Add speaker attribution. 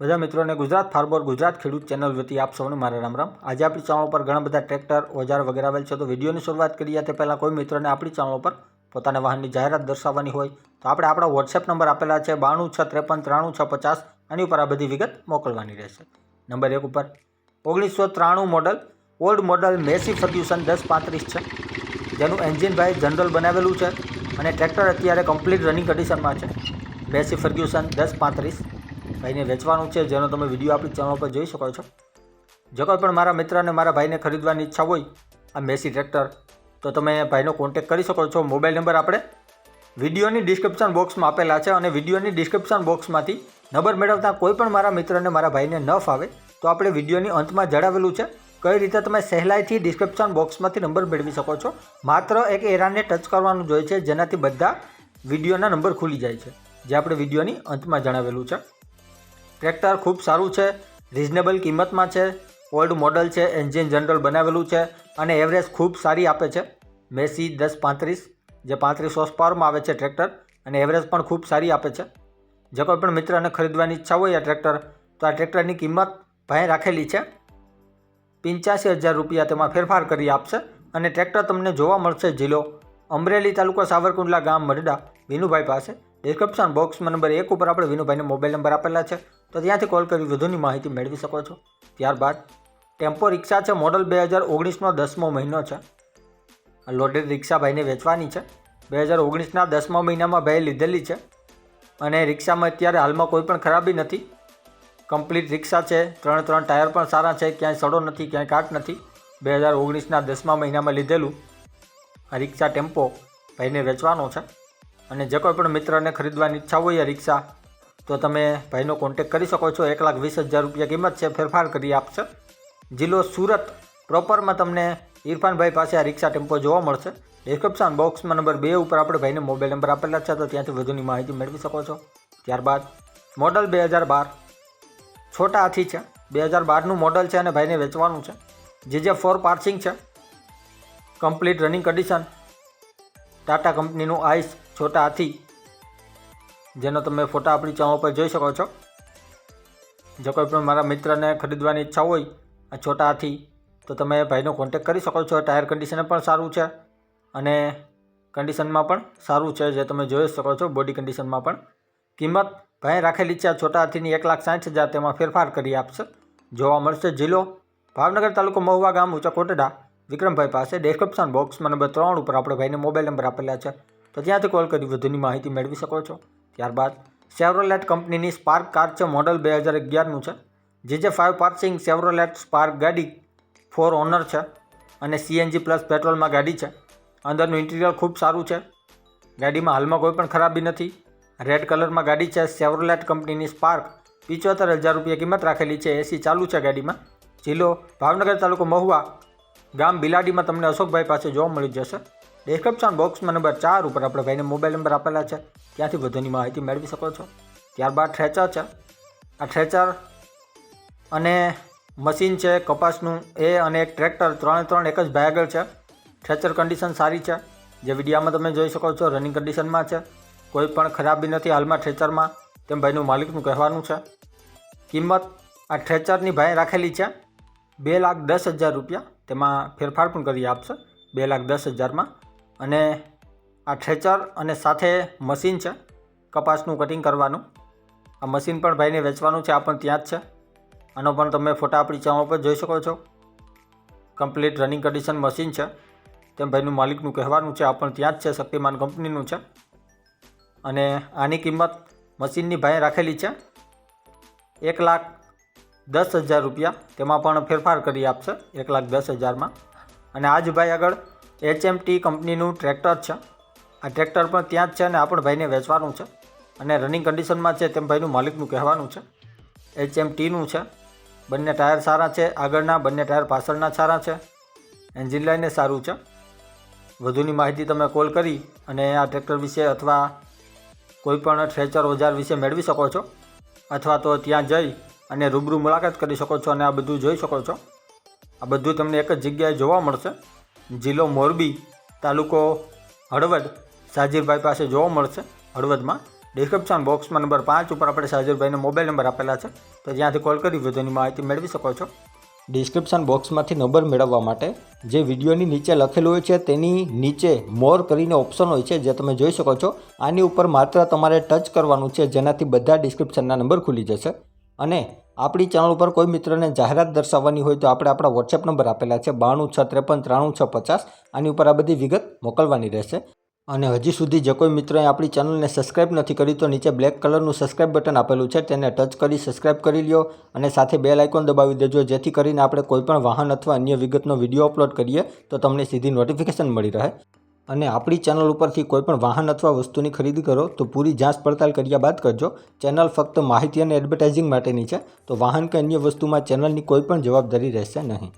Speaker 1: બધા મિત્રોને ગુજરાત ફાર્મર ગુજરાત ખેડૂત ચેનલ વતી આપ સૌને મારા રામ રામ। આજે આપણી ચેનલ પર ઘણા બધા ટ્રેક્ટર ઓજાર વગેરે આવેલ છે। તો વિડીયોની શરૂઆત કરીએ તે પહેલાં કોઈ મિત્રોને આપણી ચેનલ પર પોતાના વાહનની જાહેરાત દર્શાવવાની હોય તો આપણે આપણા વોટ્સએપ નંબર આપેલા છે 9263533650। આની ઉપર આ બધી વિગત મોકલવાની રહેશે। નંબર 1 ઉપર 1993 model old model Massey Ferguson 1035 છે, જેનું એન્જિન ભાઈ જનરલ બનાવેલું છે અને ટ્રેક્ટર અત્યારે કમ્પ્લીટ રનિંગ કન્ડિશનમાં છે। મેસી ફર્ગ્યુસન 1035 ભાઈને વેચવાનું છે, જેનો તમે વિડીયો આપણી ચેનલ પર જોઈ શકો છો। જો કોઈ પણ મારા મિત્ર અને મારા ભાઈને ખરીદવાની ઈચ્છા હોય આ મેસી ટ્રેક્ટર, તો તમે ભાઈનો કોન્ટેક્ટ કરી શકો છો। મોબાઈલ નંબર આપણે વિડીયોની ડિસ્ક્રિપ્શન બોક્સમાં આપેલા છે અને વિડીયોની ડિસ્ક્રિપ્શન બોક્સમાંથી નંબર મેળવતા કોઈ પણ મારા મિત્ર અને મારા ભાઈને ન ફાવે તો આપણે વિડીયોની અંતમાં જણાવેલું છે કઈ રીતે તમે સહેલાઈથી ડિસ્ક્રિપ્શન બોક્સમાંથી નંબર મેળવી શકો છો। માત્ર એક એરાને ટચ કરવાનું જોઈએ છે, જેનાથી બધા વિડીયોના નંબર ખુલી જાય છે, જે આપણે વિડીયોની અંતમાં જણાવેલું છે। ટ્રેક્ટર ખૂબ સારું છે, રિઝનેબલ કિંમતમાં છે, ઓલ્ડ મોડલ છે, એન્જિન જનરલ બનાવેલું છે અને એવરેજ ખૂબ સારી આપે છે। મેસી 1035 જે 35 હોર્સ પાવરમાં આવે છે ટ્રેક્ટર અને એવરેજ પણ ખૂબ સારી આપે છે। જો કોઈ પણ મિત્રને ખરીદવાની ઈચ્છા હોય આ ટ્રેક્ટર, તો આ ટ્રેક્ટરની કિંમત ભાઈ રાખેલી છે 85,000 રૂપિયા, તેમાં ફેરફાર કરી આપશે અને ટ્રેક્ટર તમને જોવા મળશે જિલ્લો અમરેલી, તાલુકો સાવરકુંડલા, ગામ મરડા, વિનુભાઈ પાસે। ડિસ્ક્રિપ્શન બોક્સમાં નંબર 1 ઉપર આપણે વિનુભાઈને મોબાઈલ નંબર આપેલા છે, તો ત્યાંથી કોલ કરી વધુની માહિતી મેળવી શકો છો। ત્યારબાદ ટેમ્પો રિક્ષા છે, મોડલ 2019નો 10મો મહિનો છે। લોડેડ રિક્ષા ભાઈને વેચવાની છે, 2019ના 10મા મહિનામાં ભાઈ લીધેલી છે અને રિક્ષામાં અત્યારે હાલમાં કોઈ પણ ખરાબી નથી, કમ્પ્લીટ રિક્ષા છે। ત્રણ ટાયર પણ સારા છે, ક્યાંય સડો નથી, ક્યાંય કાટ નથી। 2019ના 10મા મહિનામાં લીધેલું આ રિક્ષા ટેમ્પો ભાઈને વેચવાનો છે અને જે કોઈ પણ મિત્રને ખરીદવાની ઈચ્છા હોય આ રિક્ષા, તો તમે ભાઈનો કોન્ટેક્ટ કરી શકો છો। 1,20,000 રૂપિયા કિંમત છે, ફેરફાર કરી આપશે। જિલ્લો સુરત પ્રોપરમાં તમને ઇરફાનભાઈ પાસે આ રિક્ષા ટેમ્પો જોવા મળશે। ડિસ્ક્રિપ્શન બોક્સમાં નંબર 2 ઉપર આપણે ભાઈને મોબાઈલ નંબર આપેલા છે, તો ત્યાંથી વધુની માહિતી મેળવી શકો છો। ત્યારબાદ મોડલ 2012 છોટા હાથી છે, 2012નું મોડલ છે અને ભાઈને વેચવાનું છે। GJ4 પાર્સિંગ છે, કમ્પ્લીટ રનિંગ કન્ડિશન, ટાટા કંપનીનું આઈસ છોટા હાથી, જેનો તમે ફોટા આપણી ચેનલ પર જોઈ શકો છો। જો કોઈ પણ મારા મિત્રને ખરીદવાની ઈચ્છા હોય આ છોટા હાથી, તો તમે ભાઈનો કોન્ટેક્ટ કરી શકો છો। ટાયર કન્ડિશન પણ સારું છે અને કન્ડિશનમાં પણ સારું છે, જે તમે જોઈ શકો છો બોડી કન્ડિશનમાં પણ। કિંમત ભાઈ રાખેલી છે આ છોટા હાથીની 1,60,000, તેમાં ફેરફાર કરી આપશે। જોવા મળશે જિલ્લો ભાવનગર, તાલુકો મહુવા, ગામ ઊંચા કોટડા, વિક્રમભાઈ પાસે। ડિસ્ક્રિપ્શન બોક્સમાં નંબર 3 ઉપર આપણે ભાઈને મોબાઈલ નંબર આપેલા છે, તો ત્યાંથી કોલ કરી વધુની માહિતી મેળવી શકો છો। ત્યારબાદ શેવરોલેટ કંપનીની સ્પાર્ક કાર છે, મોડલ 2011નું છે। GJ5 પાર્સિંગ શેવરોલેટ સ્પાર્ક ગાડી 4 ઓનર છે અને CNG પ્લસ પેટ્રોલમાં ગાડી છે। અંદરનું ઇન્ટિરિયર ખૂબ સારું છે, ગાડીમાં હાલમાં કોઈ પણ ખરાબી નથી। રેડ કલરમાં ગાડી છે, શેવરોલેટ કંપનીની સ્પાર્ક 75,000 રૂપિયા કિંમત રાખેલી છે। AC ચાલુ છે ગાડીમાં। જિલ્લો ભાવનગર, તાલુકો મહુવા, ગામ બિલાડીમાં તમને અશોકભાઈ પાસે જોવા મળી જશે। ડિસ્ક્રિપ્શન બોક્સમાં નંબર 4 ઉપર આપણે ભાઈને મોબાઈલ નંબર આપેલા છે, ત્યાંથી વધુની માહિતી મેળવી શકો છો। ત્યારબાદ થ્રેચર છે, આ થ્રેચર અને મશીન છે કપાસનું એ અને એક ટ્રેક્ટર, ત્રણે એક જ ભાઈ આગળ છે। થ્રેચર કન્ડિશન સારી છે, જે વિડીયામાં તમે જોઈ શકો છો, રનિંગ કન્ડિશનમાં છે, કોઈ પણ ખરાબી નથી હાલમાં થ્રેચરમાં, તેમ ભાઈનું માલિકનું કહેવાનું છે। કિંમત આ થ્રેચરની ભાઈ રાખેલી છે 2,10,000 રૂપિયા, તેમાં ફેરફાર પણ કરી આપશે 2,10,000માં। અને આ થ્રેચર અને સાથે મશીન છે કપાસનું કટિંગ કરવાનું, આ મશીન પણ ભાઈને વેચવાનું છે, આ પણ ત્યાં જ છે। આનો પણ તમે ફોટા આપણી ચેનલ પર જોઈ શકો છો, કમ્પ્લીટ રનિંગ કન્ડિશન મશીન છે, તેમ ભાઈનું માલિકનું કહેવાનું છે, આ પણ ત્યાં જ છે, શક્તિમાન કંપનીનું છે। અને આની કિંમત મશીનની ભાઈ રાખેલી છે 1,10,000 રૂપિયા, તેમાં પણ ફેરફાર કરી આપશે 1,10,000માં। અને આ જ ભાઈ આગળ HMT કંપનીનું ટ્રેક્ટર છે, આ ટ્રેક્ટર પણ ત્યાં જ છે અને આ પણ ભાઈને વેચવાનું છે અને રનિંગ કન્ડિશનમાં છે, તેમ ભાઈનું માલિકનું કહેવાનું છે। HMTનું છે, બંને ટાયર સારા છે, આગળના બંને ટાયર પાછળના સારા છે, એન્જિન લાઈને સારું છે। વધુની માહિતી તમે કોલ કરી અને આ ટ્રેક્ટર વિશે અથવા કોઈ પણ થ્રેચર ઓજાર વિશે મેળવી શકો છો, અથવા તો ત્યાં જઈ અને રૂબરૂ મુલાકાત કરી શકો છો અને આ બધું જોઈ શકો છો। આ બધું તમને એક જ જગ્યાએ જોવા મળશે, જિલ્લો મોરબી, તાલુકો હળવદ, સાજીરભાઈ પાસે જોવા મળશે હળવદમાં। ડિસ્ક્રિપ્શન બોક્સમાં નંબર 5 ઉપર આપણે સાજરભાઈનો મોબાઈલ નંબર આપેલા છે, તો જ્યાંથી કોલ કરી વધુની માહિતી મેળવી શકો છો. ડિસ્ક્રિપ્શન બોક્સમાંથી નંબર મેળવવા માટે જે વિડીયોની નીચે લખેલું હોય છે તેની નીચે મોર કરીને ઓપ્શન હોય છે, જે તમે જોઈ શકો છો. આની ઉપર માત્ર તમારે ટચ કરવાનું છે, જેનાથી બધા ડિસ્ક્રિપ્શનના નંબર ખુલી જશે. અને આપણી ચેનલ ઉપર કોઈ મિત્રને જાહેરાત દર્શાવવાની હોય તો આપણે આપણા વોટ્સએપ નંબર આપેલા છે 9263539650. આની ઉપર આ બધી વિગત મોકલવાની રહેશે. અને હજી સુધી જે કોઈ મિત્રોએ આપણી ચેનલને સબસ્ક્રાઇબ નથી કરી તો નીચે બ્લેક કલરનું સબસ્ક્રાઇબ બટન આપેલું છે, તેને ટચ કરી સબસ્ક્રાઇબ કરી લ્યો અને સાથે બેલ આઇકોન દબાવી દેજો, જેથી કરીને આપણે કોઈપણ વાહન અથવા અન્ય વિગતનો વિડીયો અપલોડ કરીએ તો તમને સીધી નોટિફિકેશન મળી રહે. અને આપણી ચેનલ ઉપરથી કોઈપણ વાહન અથવા વસ્તુની ખરીદી કરો તો પૂરી જાંચ પડતાલ કર્યા બાદ કરજો. ચેનલ ફક્ત માહિતી અને એડવર્ટાઇઝિંગ માટેની છે, તો વાહન કે અન્ય વસ્તુમાં ચેનલની કોઈ પણ જવાબદારી રહેશે નહીં.